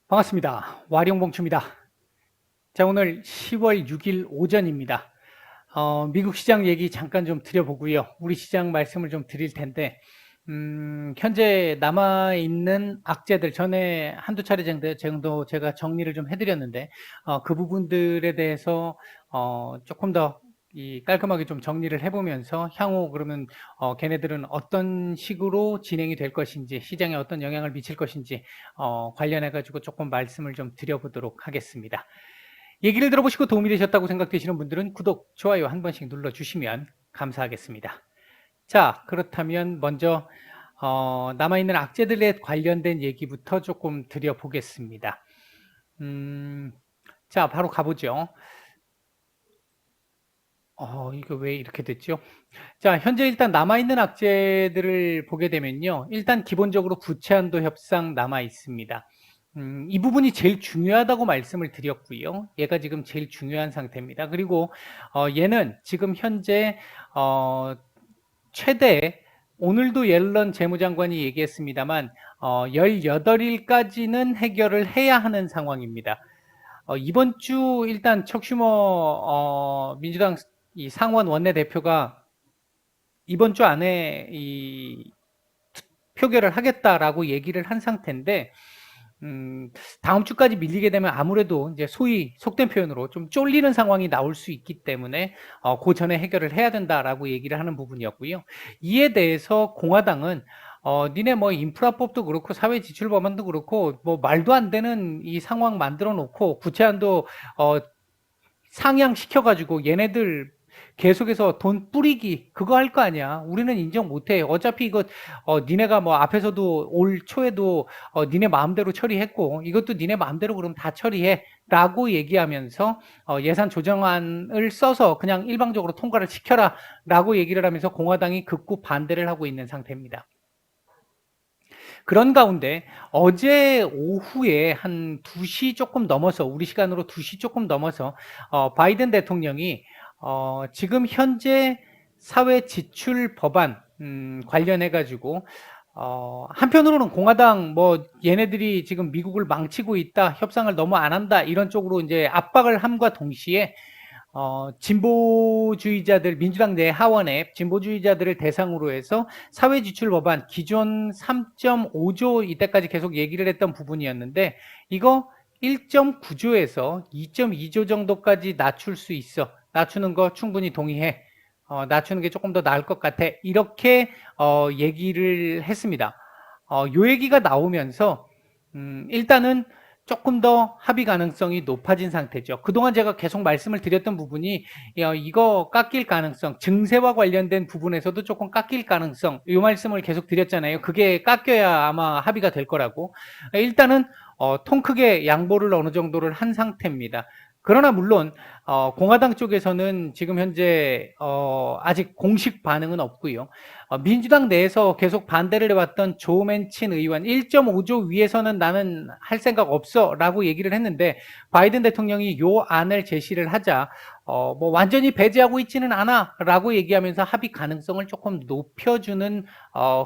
반갑습니다. 와룡봉추입니다. 자, 오늘 10월 6일 오전입니다. 미국 시장 얘기 잠깐 좀 드려보고요. 우리 시장 말씀을 좀 드릴 텐데, 현재 남아있는 악재들, 전에 한두 차례 정도 제가 정리를 좀 해드렸는데, 그 부분들에 대해서, 조금 더 깔끔하게 좀 정리를 해보면서, 향후 그러면, 걔네들은 어떤 식으로 진행이 될 것인지, 시장에 어떤 영향을 미칠 것인지, 관련해가지고 조금 말씀을 좀 드려보도록 하겠습니다. 얘기를 들어보시고 도움이 되셨다고 생각되시는 분들은 구독, 좋아요 한 번씩 눌러주시면 감사하겠습니다. 자, 그렇다면 먼저 남아있는 악재들에 관련된 얘기부터 조금 드려보겠습니다. 자, 바로 가보죠. 이거 왜 이렇게 됐죠? 자, 현재 일단 남아있는 악재들을 보게 되면요. 일단 기본적으로 부채한도 협상 남아있습니다. 이 부분이 제일 중요하다고 말씀을 드렸고요. 얘가 지금 제일 중요한 상태입니다. 그리고 얘는 지금 현재 최대 오늘도 옐런 재무장관이 얘기했습니다만 18일까지는 해결을 해야 하는 상황입니다. 이번 주 일단 척 슈머 민주당 이 상원 원내대표가 이번 주 안에 이 표결을 하겠다라고 얘기를 한 상태인데 다음 주까지 밀리게 되면 아무래도 이제 소위 속된 표현으로 좀 쫄리는 상황이 나올 수 있기 때문에 그 전에 해결을 해야 된다라고 얘기를 하는 부분이었고요. 이에 대해서 공화당은 니네 뭐 인프라법도 그렇고 사회 지출 법안도 그렇고 뭐 말도 안 되는 이 상황 만들어 놓고 구체안도 상향시켜 가지고 얘네들 계속해서 돈 뿌리기 그거 할 거 아니야. 우리는 인정 못해. 어차피 이거 니네가 뭐 앞에서도 올 초에도 니네 마음대로 처리했고 이것도 니네 마음대로 그럼 다 처리해라고 얘기하면서 예산 조정안을 써서 그냥 일방적으로 통과를 시켜라라고 얘기를 하면서 공화당이 극구 반대를 하고 있는 상태입니다. 그런 가운데 어제 오후에 한 2시 조금 넘어서 우리 시간으로 2시 조금 넘어서 바이든 대통령이 지금 현재 사회 지출 법안 관련해 가지고 한편으로는 공화당 뭐 얘네들이 지금 미국을 망치고 있다, 협상을 너무 안 한다 이런 쪽으로 이제 압박을 함과 동시에 진보주의자들, 민주당 내 하원의 진보주의자들을 대상으로 해서 사회지출 법안 기존 3.5조 이때까지 계속 얘기를 했던 부분이었는데 이거 1.9조에서 2.2조 정도까지 낮출 수 있어. 낮추는 거 충분히 동의해. 낮추는 게 조금 더 나을 것 같아. 이렇게 얘기를 했습니다. 요 얘기가 나오면서 일단은 조금 더 합의 가능성이 높아진 상태죠. 그동안 제가 계속 말씀을 드렸던 부분이 이거 깎일 가능성, 증세와 관련된 부분에서도 조금 깎일 가능성 이 말씀을 계속 드렸잖아요. 그게 깎여야 아마 합의가 될 거라고. 일단은 통 크게 양보를 어느 정도를 한 상태입니다. 그러나 물론 공화당 쪽에서는 지금 현재 아직 공식 반응은 없고요. 민주당 내에서 계속 반대를 해왔던 조 맨친 의원 1.5조 위에서는 나는 할 생각 없어 라고 얘기를 했는데 바이든 대통령이 요 안을 제시를 하자 뭐 완전히 배제하고 있지는 않아 라고 얘기하면서 합의 가능성을 조금 높여주는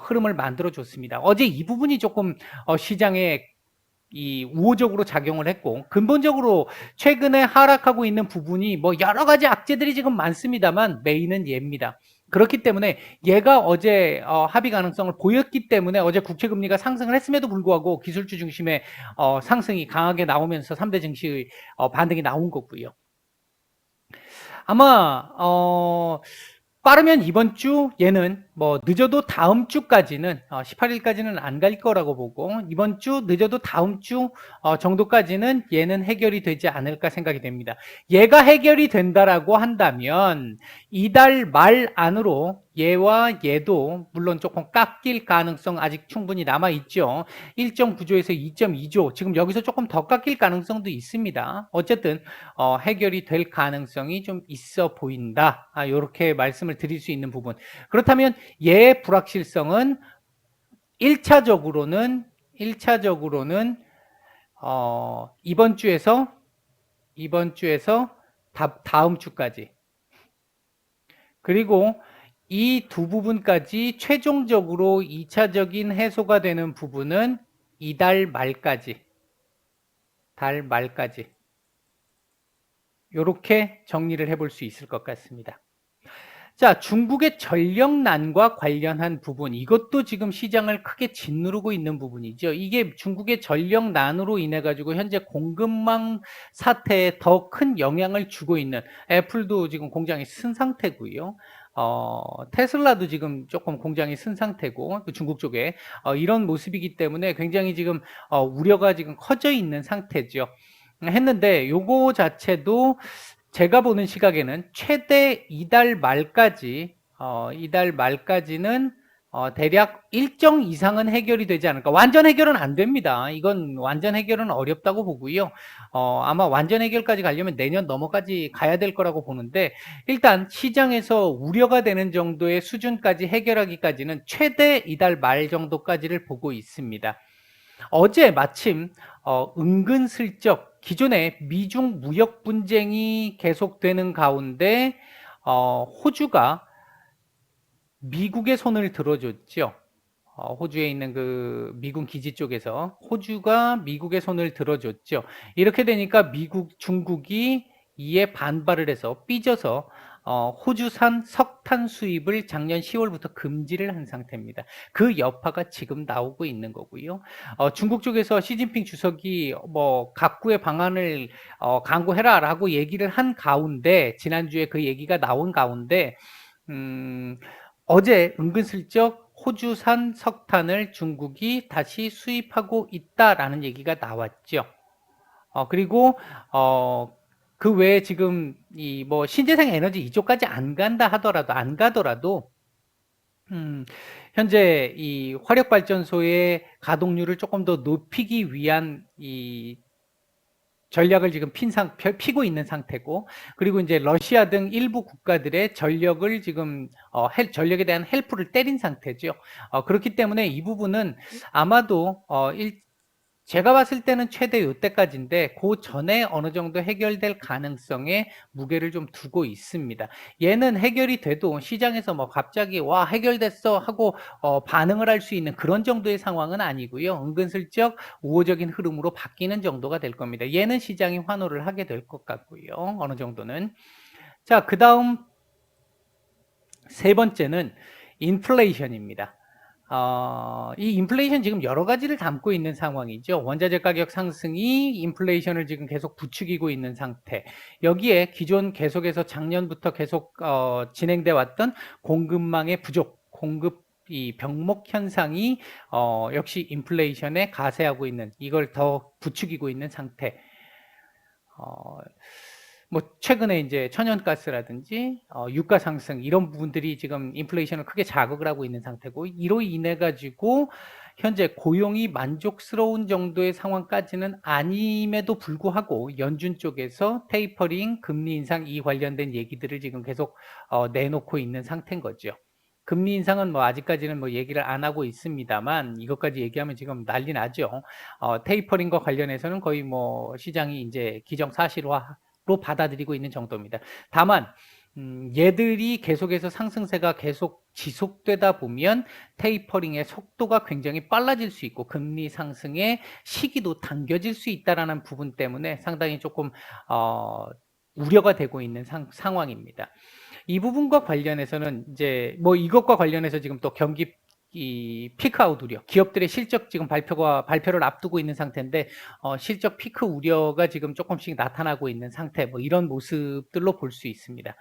흐름을 만들어줬습니다. 어제 이 부분이 조금 시장에 이 우호적으로 작용을 했고 근본적으로 최근에 하락하고 있는 부분이 뭐 여러 가지 악재들이 지금 많습니다만 메인은 얘입니다. 그렇기 때문에 얘가 어제 합의 가능성을 보였기 때문에 어제 국채금리가 상승을 했음에도 불구하고 기술주 중심의 상승이 강하게 나오면서 3대 증시의 반등이 나온 거고요. 아마 빠르면 이번 주 얘는 뭐 늦어도 다음 주까지는 18일까지는 안 갈 거라고 보고 이번 주 늦어도 다음 주 정도까지는 얘는 해결이 되지 않을까 생각이 됩니다. 얘가 해결이 된다라고 한다면 이달 말 안으로 얘와 얘도 물론 조금 깎일 가능성 아직 충분히 남아 있죠. 1.9조에서 2.2조 지금 여기서 조금 더 깎일 가능성도 있습니다. 어쨌든 해결이 될 가능성이 좀 있어 보인다. 이렇게 말씀을 드릴 수 있는 부분. 그렇다면 얘의 불확실성은 1차적으로는 이번 주에서 다음 주까지 그리고 이 두 부분까지 최종적으로 2차적인 해소가 되는 부분은 이달 말까지 달 말까지 이렇게 정리를 해볼 수 있을 것 같습니다. 자, 중국의 전력난과 관련한 부분, 이것도 지금 시장을 크게 짓누르고 있는 부분이죠. 이게 중국의 전력난으로 인해 가지고 현재 공급망 사태에 더 큰 영향을 주고 있는, 애플도 지금 공장이 쓴 상태고요. 테슬라도 지금 조금 공장이 쓴 상태고, 그 중국 쪽에 이런 모습이기 때문에 굉장히 지금 우려가 지금 커져 있는 상태죠. 했는데 요거 자체도 제가 보는 시각에는 최대 이달 말까지는 대략 일정 이상은 해결이 되지 않을까. 완전 해결은 안 됩니다. 이건 완전 해결은 어렵다고 보고요. 아마 완전 해결까지 가려면 내년 넘어까지 가야 될 거라고 보는데, 일단 시장에서 우려가 되는 정도의 수준까지 해결하기까지는 최대 이달 말 정도까지를 보고 있습니다. 어제 마침 은근슬쩍 기존에 미중 무역 분쟁이 계속되는 가운데 호주가 미국의 손을 들어줬죠. 호주에 있는 그 미군 기지 쪽에서 호주가 미국의 손을 들어줬죠. 이렇게 되니까 중국이 이에 반발을 해서 삐져서 호주산 석탄 수입을 작년 10월부터 금지를 한 상태입니다. 그 여파가 지금 나오고 있는 거고요. 중국 쪽에서 시진핑 주석이 뭐 각구의 방안을 강구해라라고 얘기를 한 가운데, 지난주에 그 얘기가 나온 가운데 어제 은근슬쩍 호주산 석탄을 중국이 다시 수입하고 있다라는 얘기가 나왔죠. 그리고 그 외에 지금 이 뭐 신재생 에너지 이쪽까지 안 가더라도 현재 이 화력 발전소의 가동률을 조금 더 높이기 위한 이 전략을 지금 피고 있는 상태고, 그리고 이제 러시아 등 일부 국가들의 전력을 지금 전력에 대한 헬프를 때린 상태죠. 그렇기 때문에 이 부분은 아마도 제가 봤을 때는 최대 요때까지인데 그 전에 어느 정도 해결될 가능성에 무게를 좀 두고 있습니다. 얘는 해결이 돼도 시장에서 뭐 갑자기 와 해결됐어 하고 반응을 할 수 있는 그런 정도의 상황은 아니고요. 은근슬쩍 우호적인 흐름으로 바뀌는 정도가 될 겁니다. 얘는 시장이 환호를 하게 될 것 같고요. 어느 정도는. 자, 그 다음 세 번째는 인플레이션입니다. 이 인플레이션 지금 여러 가지를 담고 있는 상황이죠. 원자재 가격 상승이 인플레이션을 지금 계속 부추기고 있는 상태. 여기에 기존 계속해서 작년부터 계속 진행돼 왔던 공급망의 부족, 이 병목 현상이 역시 인플레이션에 가세하고 있는, 이걸 더 부추기고 있는 상태. 뭐 최근에 이제 천연가스라든지 유가 상승 이런 부분들이 지금 인플레이션을 크게 자극을 하고 있는 상태고, 이로 인해 가지고 현재 고용이 만족스러운 정도의 상황까지는 아님에도 불구하고 연준 쪽에서 테이퍼링, 금리 인상 이 관련된 얘기들을 지금 계속 내놓고 있는 상태인 거죠. 금리 인상은 뭐 아직까지는 뭐 얘기를 안 하고 있습니다만, 이것까지 얘기하면 지금 난리 나죠. 테이퍼링과 관련해서는 거의 뭐 시장이 이제 기정사실화로 받아들이고 있는 정도입니다. 다만 얘들이 계속해서 상승세가 계속 지속되다 보면 테이퍼링의 속도가 굉장히 빨라질 수 있고 금리 상승의 시기도 당겨질 수 있다라는 부분 때문에 상당히 조금 우려가 되고 있는 상황입니다. 이 부분과 관련해서는 이제 뭐 이것과 관련해서 지금 또 경기 이 피크아웃 우려, 기업들의 실적 지금 발표를 앞두고 있는 상태인데 실적 피크 우려가 지금 조금씩 나타나고 있는 상태, 뭐 이런 모습들로 볼 수 있습니다.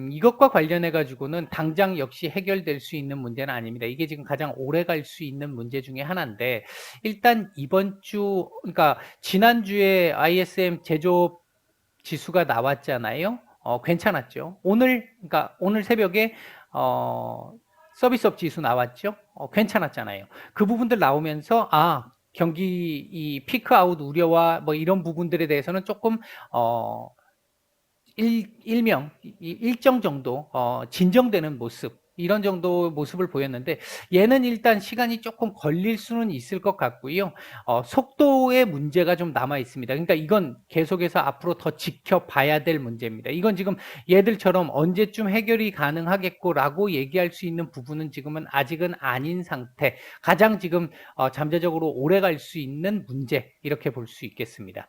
이것과 관련해 가지고는 당장 역시 해결될 수 있는 문제는 아닙니다. 이게 지금 가장 오래 갈 수 있는 문제 중에 하나인데, 일단 이번 주, 그러니까 지난주에 ISM 제조업 지수가 나왔잖아요. 괜찮았죠. 그러니까 오늘 새벽에 서비스업 지수 나왔죠. 괜찮았잖아요. 그 부분들 나오면서 경기 이 피크아웃 우려와 뭐 이런 부분들에 대해서는 조금 일정 정도 진정되는 모습, 이런 정도 모습을 보였는데 얘는 일단 시간이 조금 걸릴 수는 있을 것 같고요. 속도의 문제가 좀 남아 있습니다. 그러니까 이건 계속해서 앞으로 더 지켜봐야 될 문제입니다. 이건 지금 얘들처럼 언제쯤 해결이 가능하겠고라고 얘기할 수 있는 부분은 지금은 아직은 아닌 상태. 가장 지금 잠재적으로 오래 갈 수 있는 문제 이렇게 볼 수 있겠습니다.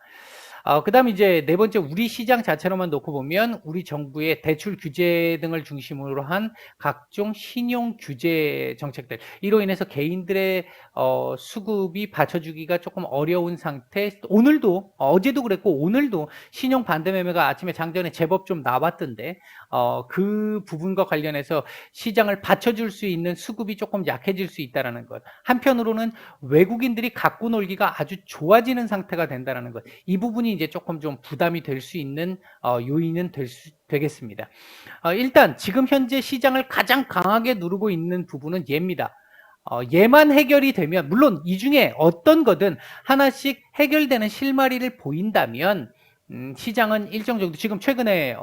그다음 이제 네 번째 우리 시장 자체로만 놓고 보면 우리 정부의 대출 규제 등을 중심으로 한 각종 신용 규제 정책들 이로 인해서 개인들의 수급이 받쳐주기가 조금 어려운 상태. 오늘도 어제도 그랬고 오늘도 신용 반대 매매가 아침에 장전에 제법 좀 나왔던데 그 부분과 관련해서 시장을 받쳐줄 수 있는 수급이 조금 약해질 수 있다는 것. 한편으로는 외국인들이 갖고 놀기가 아주 좋아지는 상태가 된다는 것. 이 부분이 이제 조금 좀 부담이 될 수 있는 요인은 되겠습니다. 일단 지금 현재 시장을 가장 강하게 누르고 있는 부분은 얘입니다. 얘만 해결이 되면 물론 이 중에 어떤 거든 하나씩 해결되는 실마리를 보인다면 시장은 일정 정도 지금 최근에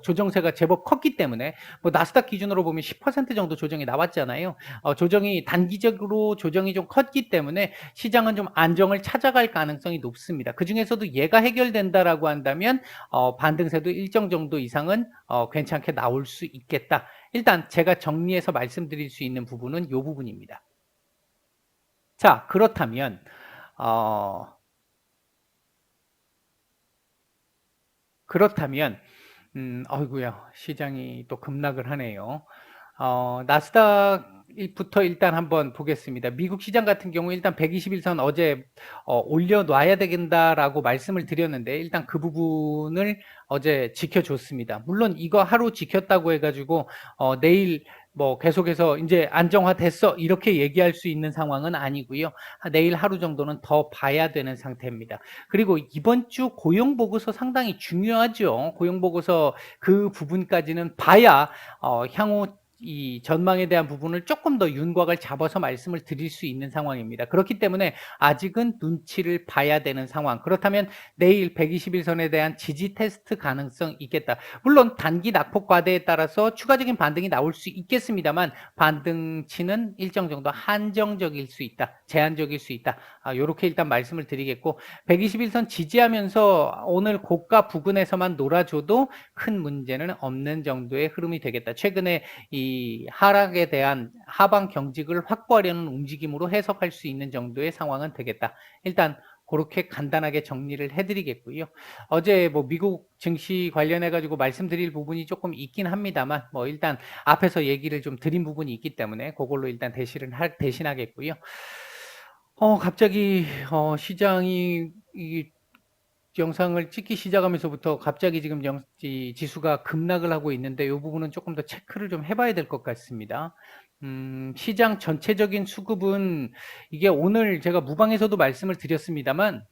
조정세가 제법 컸기 때문에 뭐 나스닥 기준으로 보면 10% 정도 조정이 나왔잖아요. 조정이 단기적으로 조정이 좀 컸기 때문에 시장은 좀 안정을 찾아갈 가능성이 높습니다. 그 중에서도 얘가 해결된다라고 한다면 반등세도 일정 정도 이상은 괜찮게 나올 수 있겠다. 일단 제가 정리해서 말씀드릴 수 있는 부분은 이 부분입니다. 자, 그렇다면 어, 그렇다면 아이고야, 시장이 또 급락을 하네요. 나스닥부터 일단 한번 보겠습니다. 미국 시장 같은 경우 일단 121선 어제 올려놔야 되겠다라고 말씀을 드렸는데 일단 그 부분을 어제 지켜줬습니다. 물론 이거 하루 지켰다고 해가지고 내일 뭐 계속해서 이제 안정화됐어 이렇게 얘기할 수 있는 상황은 아니고요. 내일 하루 정도는 더 봐야 되는 상태입니다. 그리고 이번 주 고용 보고서 상당히 중요하죠. 고용 보고서 그 부분까지는 봐야 향후 이 전망에 대한 부분을 조금 더 윤곽을 잡아서 말씀을 드릴 수 있는 상황입니다. 그렇기 때문에 아직은 눈치를 봐야 되는 상황. 그렇다면 내일 121선에 대한 지지 테스트 가능성 있겠다. 물론 단기 낙폭 과대에 따라서 추가적인 반등이 나올 수 있겠습니다만 반등치는 일정 정도 한정적일 수 있다. 제한적일 수 있다. 이렇게 일단 말씀을 드리겠고 121선 지지하면서 오늘 고가 부근에서만 놀아줘도 큰 문제는 없는 정도의 흐름이 되겠다. 최근에 이 하락에 대한 하방 경직을 확보하려는 움직임으로 해석할 수 있는 정도의 상황은 되겠다. 일단 그렇게 간단하게 정리를 해드리겠고요. 어제 뭐 미국 증시 관련해 가지고 말씀드릴 부분이 조금 있긴 합니다만 뭐 일단 앞에서 얘기를 좀 드린 부분이 있기 때문에 그걸로 일단 대신하겠고요. 갑자기 시장이 이 영상을 찍기 시작하면서부터 갑자기 지금 지수가 급락을 하고 있는데 이 부분은 조금 더 체크를 좀 해봐야 될 것 같습니다. 시장 전체적인 수급은 이게 오늘 제가 무방에서도 말씀을 드렸습니다만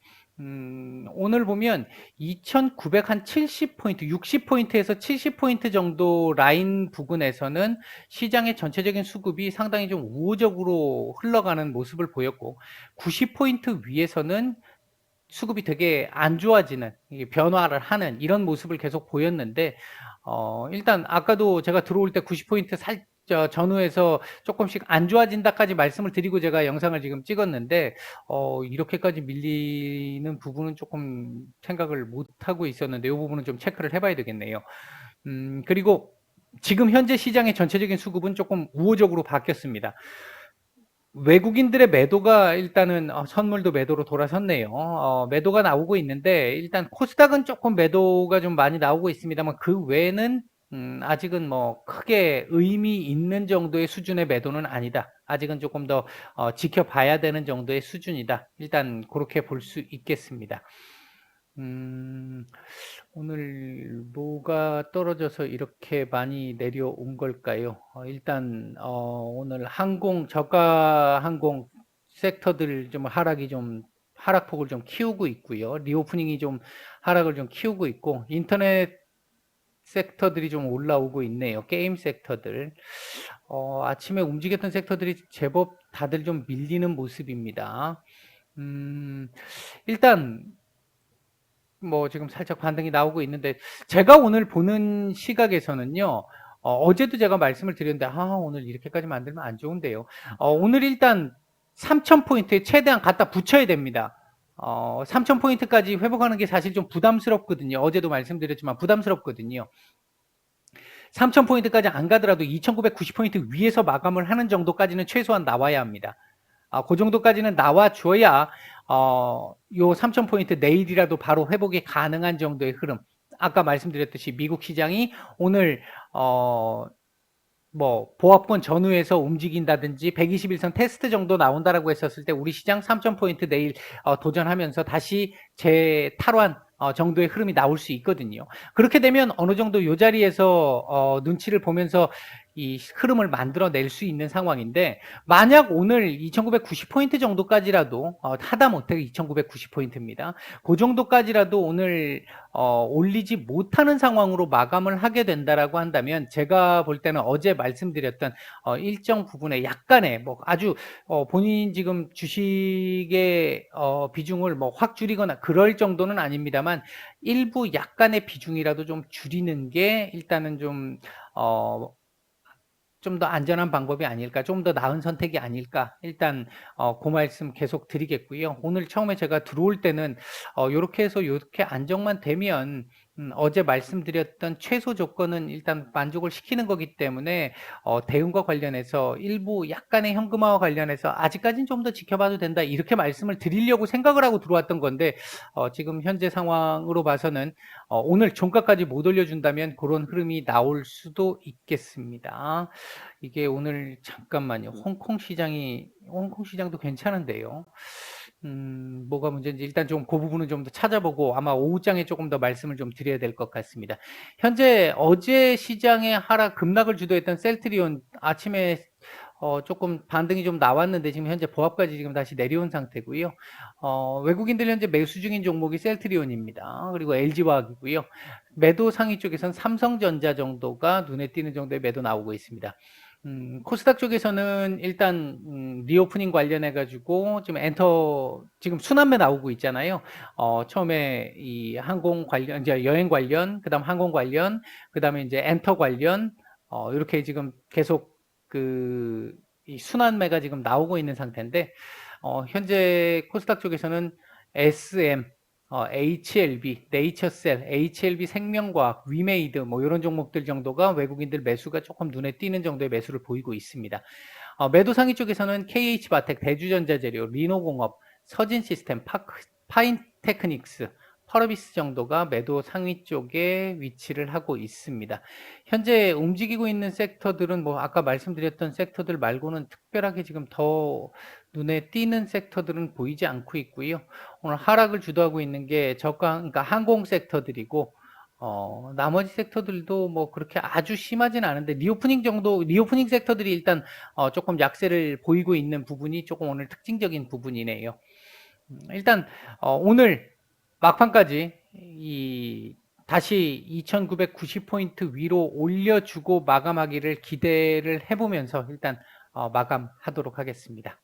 오늘 보면 2,970포인트, 60포인트에서 70포인트 정도 라인 부근에서는 시장의 전체적인 수급이 상당히 좀 우호적으로 흘러가는 모습을 보였고 90포인트 위에서는 수급이 되게 안 좋아지는 변화를 하는 이런 모습을 계속 보였는데 일단 아까도 제가 들어올 때 90포인트 전후에서 조금씩 안 좋아진다까지 말씀을 드리고 제가 영상을 지금 찍었는데 이렇게까지 밀리는 부분은 조금 생각을 못 하고 있었는데 이 부분은 좀 체크를 해봐야 되겠네요. 그리고 지금 현재 시장의 전체적인 수급은 조금 우호적으로 바뀌었습니다. 외국인들의 매도가 일단은 선물도 매도로 돌아섰네요. 매도가 나오고 있는데 일단 코스닥은 조금 매도가 좀 많이 나오고 있습니다만 그 외에는 아직은 뭐 크게 의미 있는 정도의 수준의 매도는 아니다. 아직은 조금 더 지켜봐야 되는 정도의 수준이다. 일단 그렇게 볼 수 있겠습니다. 오늘 뭐가 떨어져서 이렇게 많이 내려온 걸까요? 일단 오늘 저가 항공 섹터들 좀 하락폭을 좀 키우고 있고요. 리오프닝이 좀 하락을 좀 키우고 있고 인터넷 섹터들이 좀 올라오고 있네요. 게임 섹터들. 아침에 움직였던 섹터들이 제법 다들 좀 밀리는 모습입니다. 일단 뭐 지금 살짝 반등이 나오고 있는데 제가 오늘 보는 시각에서는요. 어제도 제가 말씀을 드렸는데 오늘 이렇게까지 만들면 안 좋은데요. 오늘 일단 3,000포인트에 최대한 갖다 붙여야 됩니다. 3,000포인트까지 회복하는 게 사실 좀 부담스럽거든요. 어제도 말씀드렸지만 부담스럽거든요. 3,000포인트까지 안 가더라도 2,990포인트 위에서 마감을 하는 정도까지는 최소한 나와야 합니다. 그 정도까지는 나와줘야 요 3,000포인트 내일이라도 바로 회복이 가능한 정도의 흐름. 아까 말씀드렸듯이 미국 시장이 오늘 보합권 전후에서 움직인다든지 121선 테스트 정도 나온다라고 했었을 때 우리 시장 3,000포인트 내일 도전하면서 다시 재탈환 정도의 흐름이 나올 수 있거든요. 그렇게 되면 어느 정도 이 자리에서 눈치를 보면서 이 흐름을 만들어낼 수 있는 상황인데, 만약 오늘 2,990포인트 정도까지라도 하다못해 2,990포인트입니다. 그 정도까지라도 오늘 올리지 못하는 상황으로 마감을 하게 된다라고 한다면, 제가 볼 때는 어제 말씀드렸던 일정 부분에 약간의 아주 본인 지금 주식의 비중을 확 줄이거나 그럴 정도는 아닙니다만, 일부 약간의 비중이라도 좀 줄이는 게 일단은 좀 더 안전한 방법이 아닐까, 좀 더 나은 선택이 아닐까, 일단 그 말씀 계속 드리겠고요. 오늘 처음에 제가 들어올 때는 요렇게 해서 요렇게 안정만 되면 어제 말씀드렸던 최소 조건은 일단 만족을 시키는 거기 때문에 대응과 관련해서 일부 약간의 현금화와 관련해서 아직까지는 좀 더 지켜봐도 된다, 이렇게 말씀을 드리려고 생각을 하고 들어왔던 건데, 지금 현재 상황으로 봐서는 오늘 종가까지 못 올려준다면 그런 흐름이 나올 수도 있겠습니다. 이게 오늘 잠깐만요. 홍콩 시장도 괜찮은데요. 뭐가 문제인지 일단 좀 그 부분은 좀 더 찾아보고 아마 오후장에 조금 더 말씀을 좀 드려야 될 것 같습니다. 현재 어제 시장의 하락 급락을 주도했던 셀트리온 아침에 조금 반등이 좀 나왔는데 지금 현재 보합까지 지금 다시 내려온 상태고요. 외국인들 현재 매수 중인 종목이 셀트리온입니다. 그리고 LG화학이고요. 매도 상위 쪽에서는 삼성전자 정도가 눈에 띄는 정도의 매도 나오고 있습니다. 코스닥 쪽에서는 일단 리오프닝 관련해 가지고 지금 순환매 나오고 있잖아요. 처음에 이 항공 관련, 이제 여행 관련, 그다음 항공 관련, 그다음에 이제 엔터 관련, 이렇게 지금 계속 이 순환매가 지금 나오고 있는 상태인데, 현재 코스닥 쪽에서는 SM, HLB, 네이처셀, HLB 생명과학, 위메이드 이런 종목들 정도가 외국인들 매수가 조금 눈에 띄는 정도의 매수를 보이고 있습니다. 매도 상위 쪽에서는 KH바텍, 대주전자재료, 리노공업, 서진시스템, 파인테크닉스, 펄어비스 정도가 매도 상위 쪽에 위치를 하고 있습니다. 현재 움직이고 있는 섹터들은 아까 말씀드렸던 섹터들 말고는 특별하게 지금 더 눈에 띄는 섹터들은 보이지 않고 있고요. 오늘 하락을 주도하고 있는 게 그러니까 항공 섹터들이고, 나머지 섹터들도 그렇게 아주 심하진 않은데, 리오프닝 섹터들이 일단 조금 약세를 보이고 있는 부분이 조금 오늘 특징적인 부분이네요. 일단 오늘 막판까지 다시 2,990포인트 위로 올려주고 마감하기를 기대를 해보면서 일단 마감하도록 하겠습니다.